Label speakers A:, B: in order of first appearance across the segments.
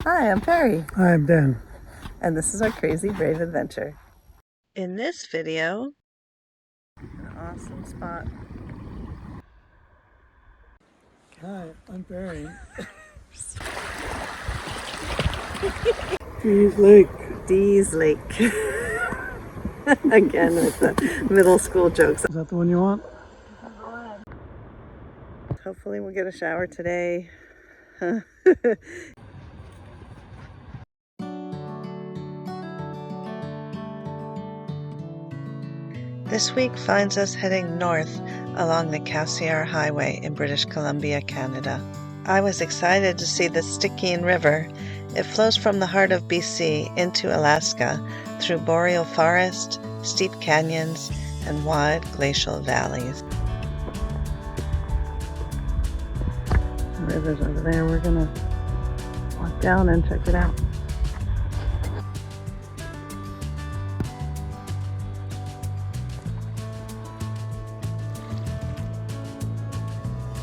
A: Hi, I'm Perry.
B: Hi, I'm Dan.
A: And this is our Crazy Brave Adventure. In this video, an awesome spot.
B: Hi, I'm Perry. Dee's Lake.
A: Dee's Lake. Again with the middle school jokes.
B: Is that the one you want?
A: Hopefully we'll get a shower today. This week finds us heading north along the Cassiar Highway in British Columbia, Canada. I was excited to see the Stickian River. It flows from the heart of BC into Alaska through boreal forest, steep canyons, and wide glacial valleys. The river's over there. We're gonna walk down and check it out.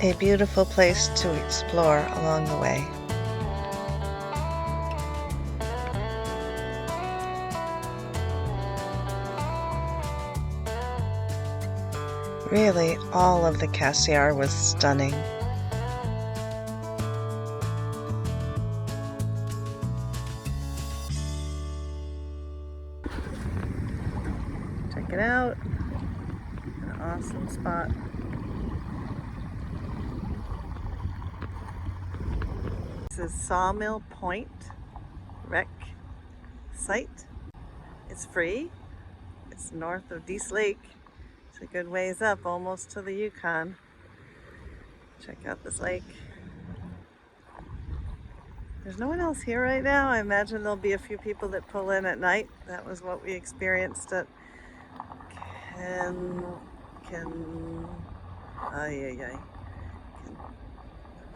A: A beautiful place to explore along the way. Really, all of the Cassiar was stunning. Check it out. An awesome spot. This is Sawmill Point Rec site. It's free. It's north of Dee's Lake. It's a good ways up, almost to the Yukon. Check out this lake. There's no one else here right now. I imagine there'll be a few people that pull in at night. That was what we experienced at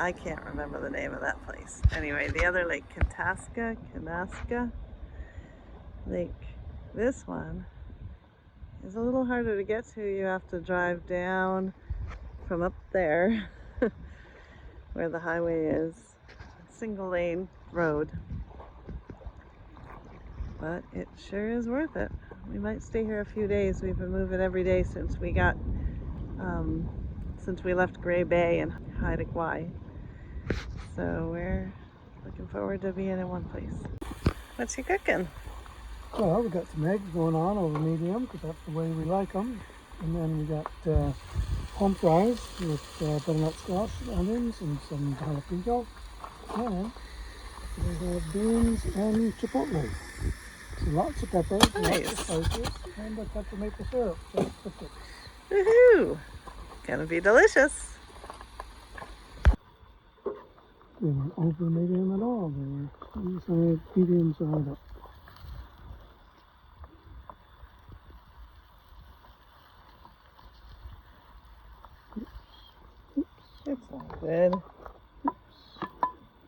A: I can't remember the name of that place. Anyway, the other lake, Kanaska Lake. This one is a little harder to get to. You have to drive down from up there where the highway is. Single lane road. But it sure is worth it. We might stay here a few days. We've been moving every day since we left Gray Bay and Haida Gwaii. So we're looking forward to being in one place. What's he cooking?
B: Well, we got some eggs going on over medium because that's the way we like them. And then we got home fries with butternut squash, onions, and some jalapeno. And we have beans and chipotle. So lots of peppers,
A: Nice.
B: lots of spices, and a touch of maple syrup. Just the fix.
A: Woohoo! Gonna be delicious.
B: They weren't over medium at all. They were inside medium side up.
A: It's all good.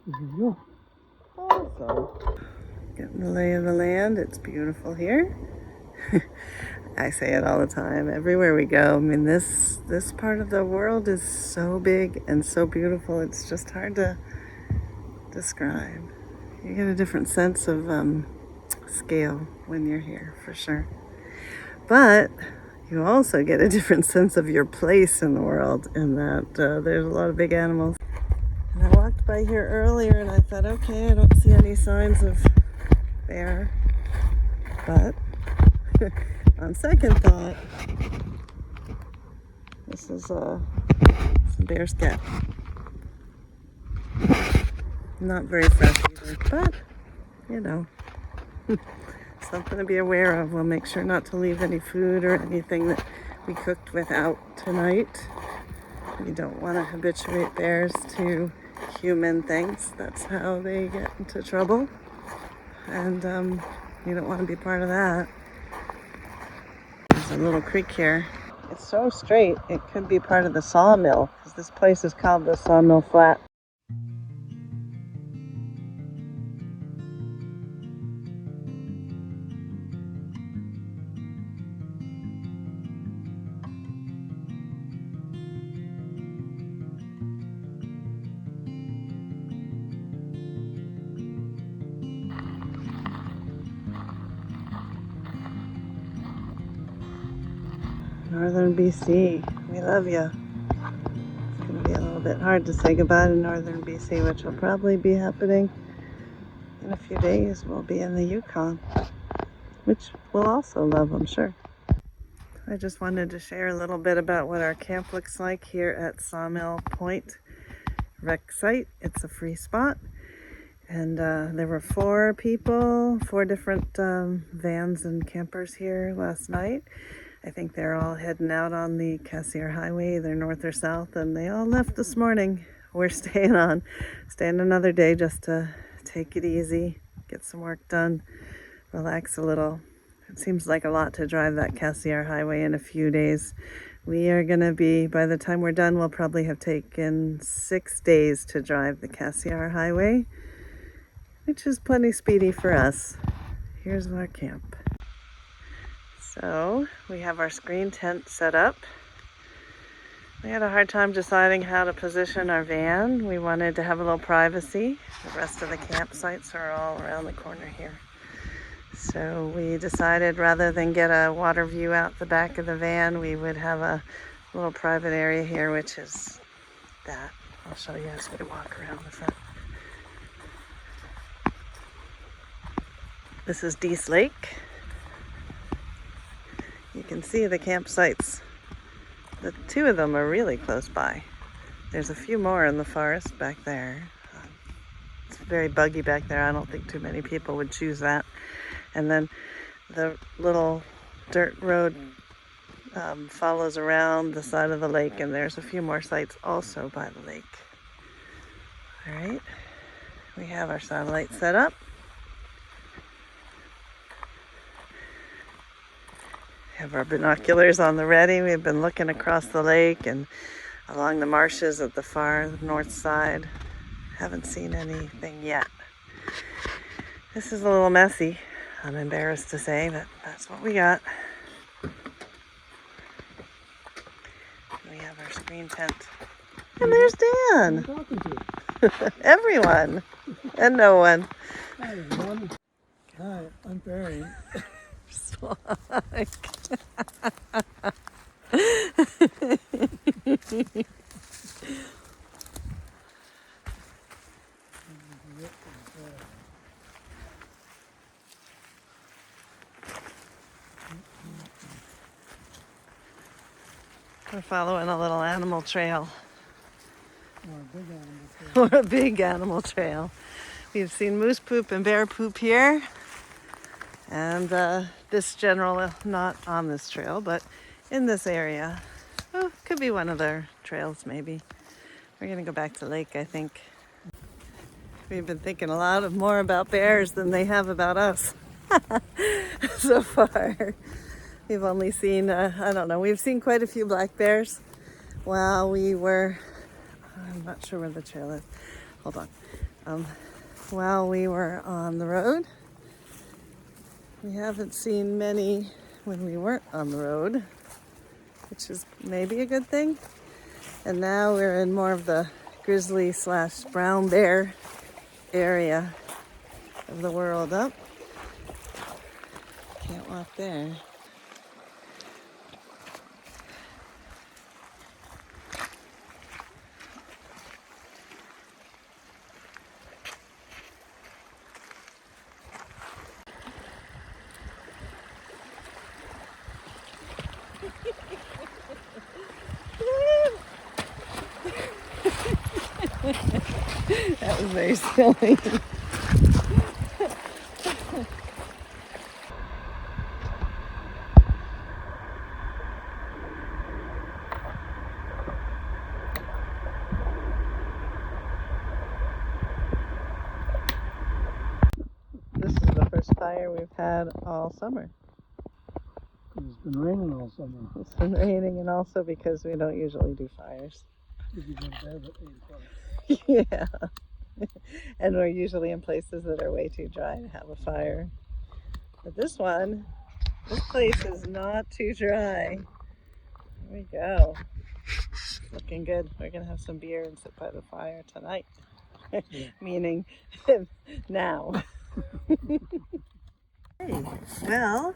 B: There you go.
A: Awesome. Getting the lay of the land. It's beautiful here. I say it all the time, everywhere we go. I mean, this part of the world is so big and so beautiful. It's just hard to describe. You get a different sense of scale when you're here, for sure. But you also get a different sense of your place in the world, in that there's a lot of big animals. And I walked by here earlier and I thought, okay, I don't see any signs of bear. But on second thought, this is some bear scat. Not very fresh either, but you know, something to be aware of. We'll make sure not to leave any food or anything that we cooked without tonight. We don't want to habituate bears to human things. That's how they get into trouble. And you don't want to be part of that. There's a little creek here. It's so straight, it could be part of the sawmill, because this place is called the Sawmill Flat. Northern BC, we love you. It's going to be a little bit hard to say goodbye to Northern BC, which will probably be happening in a few days. We'll be in the Yukon, which we'll also love, I'm sure. I just wanted to share a little bit about what our camp looks like here at Sawmill Point Rec Site. It's a free spot. And there were 4 different vans and campers here last night. I think they're all heading out on the Cassiar highway, either north or south, and they all left this morning. We're staying another day just to take it easy, get some work done, relax a little. It seems like a lot to drive that Cassiar highway in a few days. We are going to be, by the time we're done, we'll probably have taken 6 days to drive the Cassiar highway, which is plenty speedy for us. Here's our camp. So we have our screen tent set up. We had a hard time deciding how to position our van. We wanted to have a little privacy. The rest of the campsites are all around the corner here. So we decided rather than get a water view out the back of the van, we would have a little private area here, which is that. I'll show you as we walk around the front. This is Dease Lake. You can see the campsites. The 2 of them are really close by. There's a few more in the forest back there. It's very buggy back there. I don't think too many people would choose that. And then the little dirt road follows around the side of the lake, and there's a few more sites also by the lake. All right, we have our satellite set up. Have our binoculars on the ready. We've been looking across the lake and along the marshes at the far north side. Haven't seen anything yet. This is a little messy, I'm embarrassed to say, but that's what we got. We have our screen tent. And there's Dan.
B: Who are you talking to?
A: Everyone. And no one.
B: Hi, everyone. Hi, I'm Barry.
A: We're following a little animal trail.
B: Or a big animal.
A: Or a big animal trail. We've seen moose poop and bear poop here. And this general, not on this trail, but in this area. Oh, could be one of their trails maybe. We're gonna go back to the lake, I think. We've been thinking a lot more about bears than they have about us so far. We've only seen, I don't know, we've seen quite a few black bears while we were, I'm not sure where the trail is. Hold on. While we were on the road. We haven't seen many when we weren't on the road, which is maybe a good thing. And now we're in more of the grizzly / brown bear area of the world. Up. Can't walk there. That was very silly. This is the first fire we've had all summer.
B: It's been raining all summer.
A: It's been raining, and also because we don't usually do fires.
B: Did you go to bed at 8 o'clock?
A: Yeah. And we're usually in places that are way too dry to have a fire. But this place is not too dry. Here we go. Looking good. We're going to have some beer and sit by the fire tonight.
B: Yeah.
A: Meaning now. Hey, well,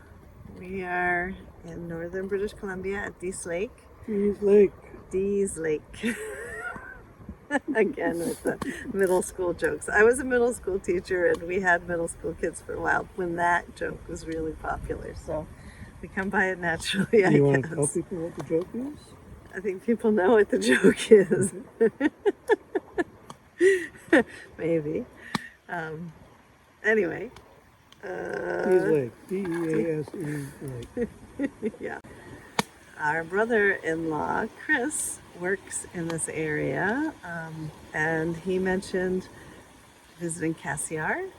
A: We are in northern British Columbia at Dease Lake.
B: Dease Lake.
A: Dease Lake. Again with the middle school jokes. I was a middle school teacher and we had middle school kids for a while when that joke was really popular. So we come by it naturally, I guess.
B: Do you want to tell people what the joke is?
A: I think people know what the joke is. Maybe. Anyway.
B: Dease Lake. D-E-A-S-E Lake.
A: Yeah. Our brother-in-law, Chris, works in this area, and he mentioned visiting Cassiar,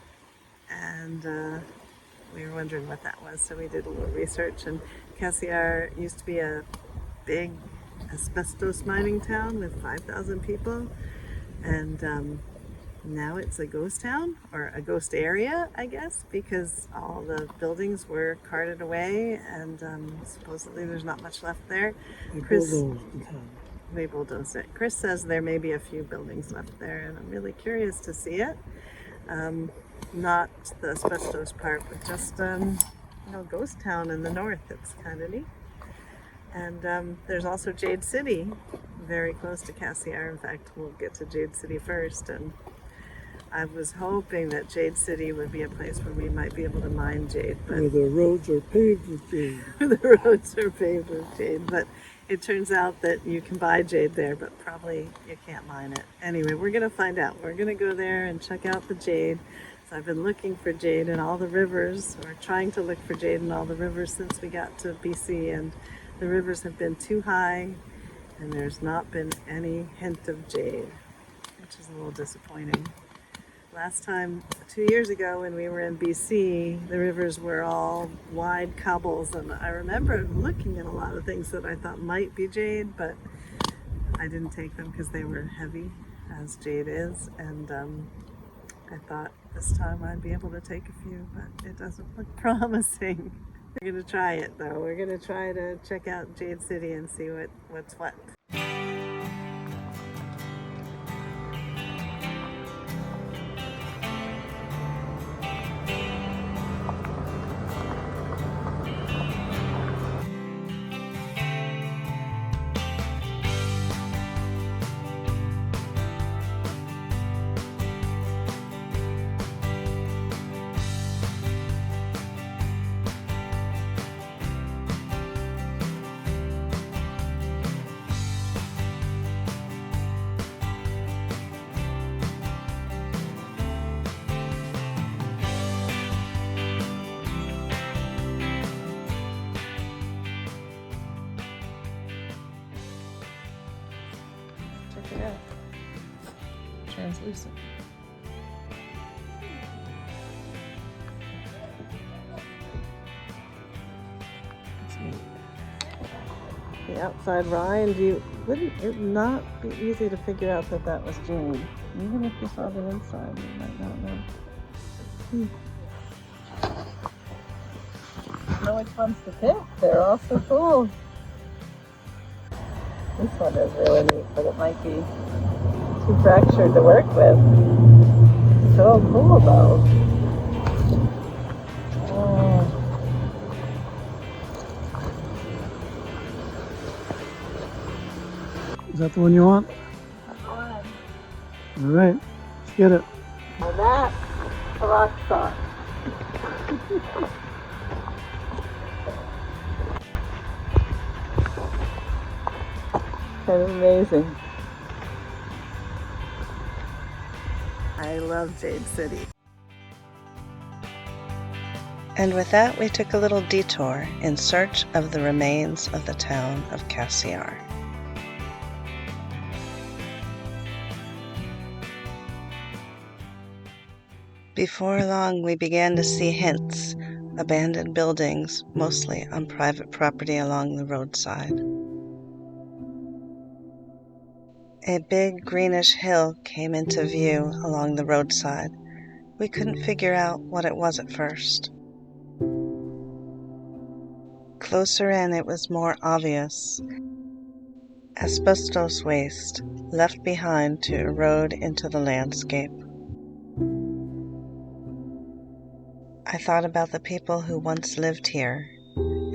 A: and we were wondering what that was, so we did a little research, and Cassiar used to be a big asbestos mining town with 5,000 people, and now it's a ghost town, or a ghost area, I guess, because all the buildings were carted away and supposedly there's not much left there.
B: They bulldozed the town.
A: They bulldozed it. Chris says there may be a few buildings left there, and I'm really curious to see it. Not the asbestos part, but just, ghost town in the north. It's kind of neat. And there's also Jade City, very close to Cassiar. In fact, we'll get to Jade City first, and I was hoping that Jade City would be a place where we might be able to mine jade, but
B: where the roads are paved with jade.
A: The roads are paved with jade, but it turns out that you can buy jade there, but probably you can't mine it. Anyway, we're going to find out. We're going to go there and check out the jade. So I've been looking for jade in all the rivers, or trying to look for jade in all the rivers since we got to BC, and the rivers have been too high, and there's not been any hint of jade, which is a little disappointing. Last time, 2 years ago, when we were in BC, the rivers were all wide cobbles, and I remember looking at a lot of things that I thought might be jade, but I didn't take them because they were heavy, as jade is, and I thought this time I'd be able to take a few, but it doesn't look promising. We're going to try it, though. We're going to try to check out Jade City and see what's what. Check it out. Translucent. The outside rind, wouldn't it not be easy to figure out that was jade? Even if you saw the inside, you might not know. Know which ones to pick. They're all so cool. This one is really neat, but it might be too fractured to work with. So cool though. Oh.
B: Is that the one you want?
A: That's one.
B: All right, let's get it.
A: And that's a rock star. Kind of amazing. I love Jade City. And with that, we took a little detour in search of the remains of the town of Cassiar. Before long, we began to see hints, abandoned buildings, mostly on private property along the roadside. A big greenish hill came into view along the roadside. We couldn't figure out what it was at first. Closer in, it was more obvious. Asbestos waste left behind to erode into the landscape. I thought about the people who once lived here,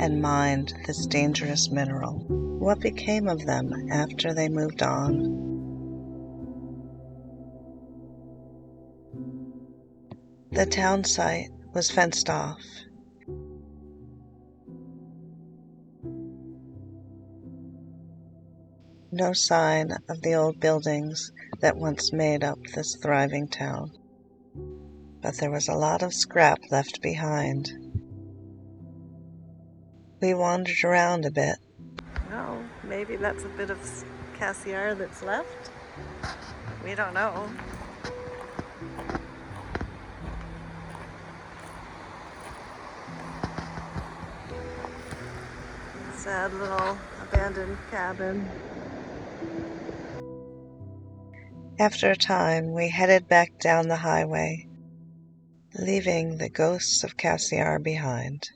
A: and mined this dangerous mineral. What became of them after they moved on? The town site was fenced off. No sign of the old buildings that once made up this thriving town. But there was a lot of scrap left behind. We wandered around a bit. Well, maybe that's a bit of Cassiar that's left. We don't know. Sad little abandoned cabin. After a time, we headed back down the highway, leaving the ghosts of Cassiar behind.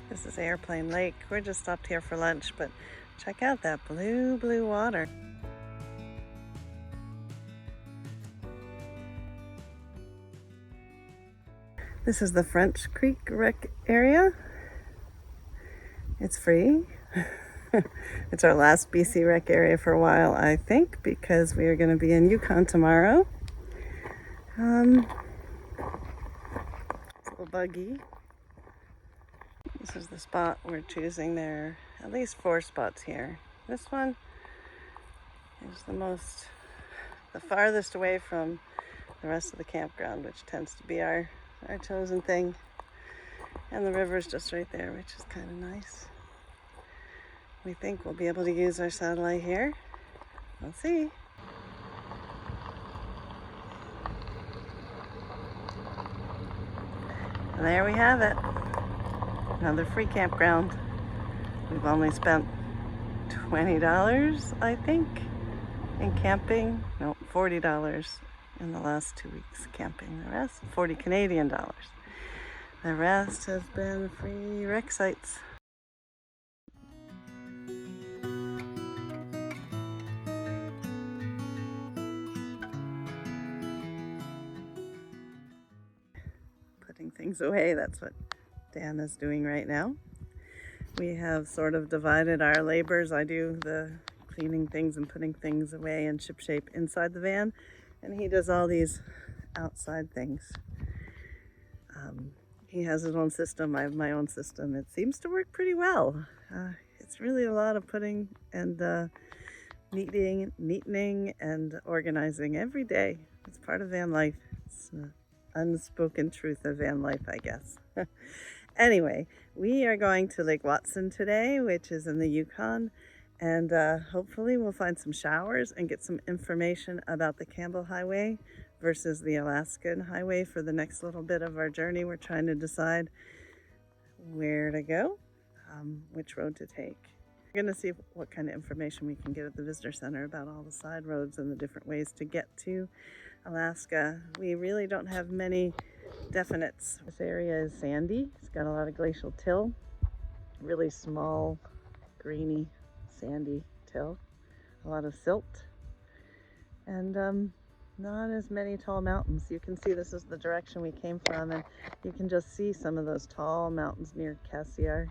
A: This is Airplane Lake. We're just stopped here for lunch, but check out that blue, blue water. This is the French Creek Rec area. It's free. It's our last BC Rec area for a while, I think, because we are going to be in Yukon tomorrow. It's a little buggy. This is the spot we're choosing. There are at least 4 spots here. This one is the farthest away from the rest of the campground, which tends to be our chosen thing. And the river's just right there, which is kind of nice. We think we'll be able to use our satellite here. We'll see. And there we have it. Another free campground. We've only spent $20, I think, in camping. No, $40 in the last 2 weeks camping. The rest, 40 Canadian dollars. The rest has been free rec sites. Putting things away, that's what Dan is doing right now. We have sort of divided our labors. I do the cleaning things and putting things away in shipshape inside the van, and he does all these outside things. He has his own system, I have my own system. It seems to work pretty well. It's really a lot of putting and neatening and organizing every day. It's part of van life. It's an unspoken truth of van life, I guess. Anyway, we are going to Lake Watson today, which is in the Yukon, and hopefully we'll find some showers and get some information about the Campbell Highway versus the Alaskan Highway for the next little bit of our journey. We're trying to decide where to go, which road to take. We're going to see what kind of information we can get at the visitor center about all the side roads and the different ways to get to Alaska. We really don't have many definites. This area is sandy. It's got a lot of glacial till, really small, greeny, sandy till, a lot of silt, and not as many tall mountains. You can see this is the direction we came from, and you can just see some of those tall mountains near Cassiar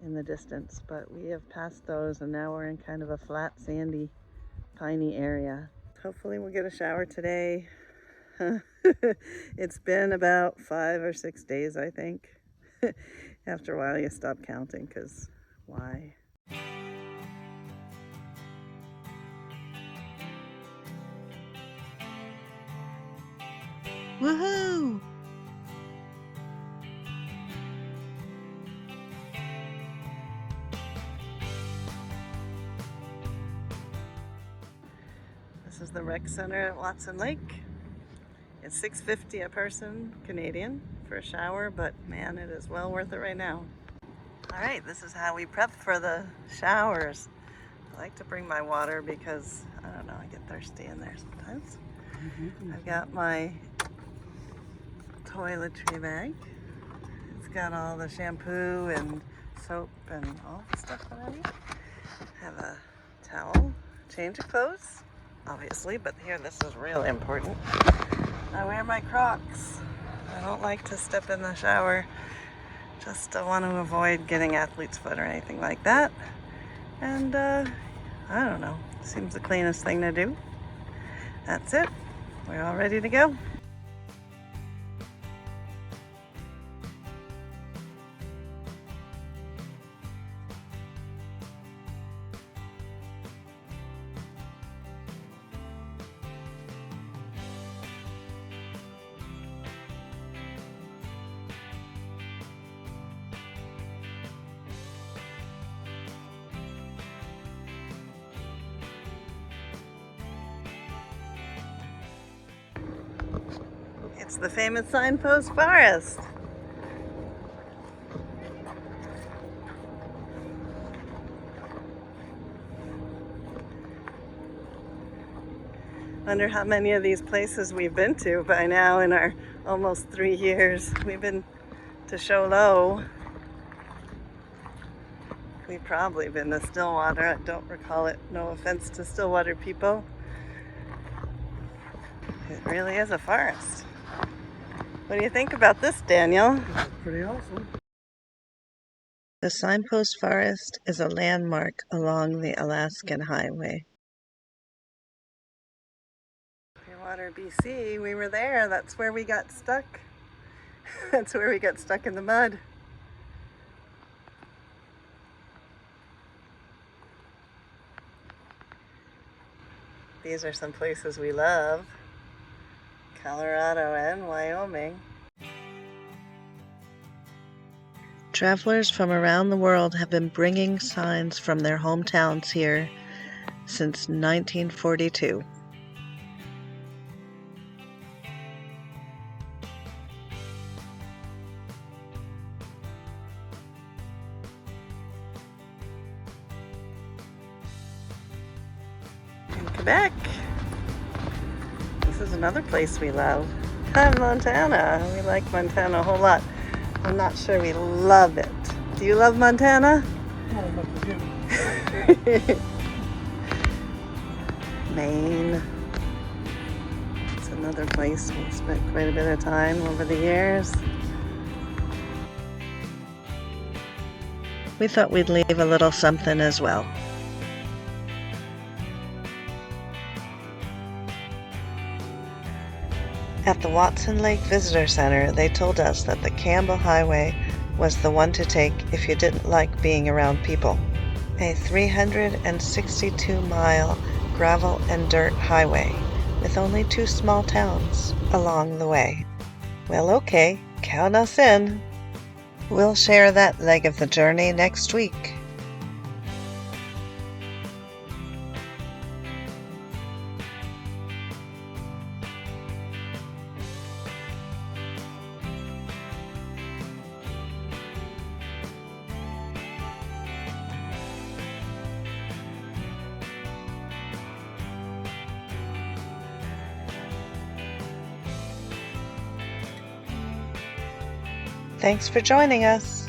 A: in the distance, but we have passed those and now we're in kind of a flat, sandy, piney area. Hopefully we'll get a shower today. It's been about 5 or 6 days, I think. After a while you stop counting, because why? Woohoo! This is the rec center at Watson Lake. It's $6.50 a person, Canadian, for a shower, but man, it is well worth it right now. All right, this is how we prep for the showers. I like to bring my water because, I don't know, I get thirsty in there sometimes. I've got my toiletry bag. It's got all the shampoo and soap and all the stuff that I need. I have a towel, change of clothes, obviously, but here this is really important. I wear my Crocs. I don't like to step in the shower. Just want to avoid getting athlete's foot or anything like that. And I don't know, seems the cleanest thing to do. That's it. We're all ready to go. It's the famous signpost forest. Wonder how many of these places we've been to by now in our almost 3 years. We've been to Show Low. We've probably been to Stillwater. I don't recall it. No offense to Stillwater people. It really is a forest. What do you think about this, Daniel?
B: That's pretty awesome.
A: The signpost forest is a landmark along the Alaskan Highway. Clearwater, BC, we were there. That's where we got stuck. That's where we got stuck in the mud. These are some places we love. Colorado and Wyoming. Travelers from around the world have been bringing signs from their hometowns here since 1942. In Quebec. This is another place we love. Montana. We like Montana a whole lot. I'm not sure we love it. Do you love Montana?
B: Not much to do.
A: Maine. It's another place we spent quite a bit of time over the years. We thought we'd leave a little something as well. At the Watson Lake Visitor Center, they told us that the Campbell Highway was the one to take if you didn't like being around people. A 362-mile gravel and dirt highway with only 2 small towns along the way. Well, okay, count us in. We'll share that leg of the journey next week. Thanks for joining us.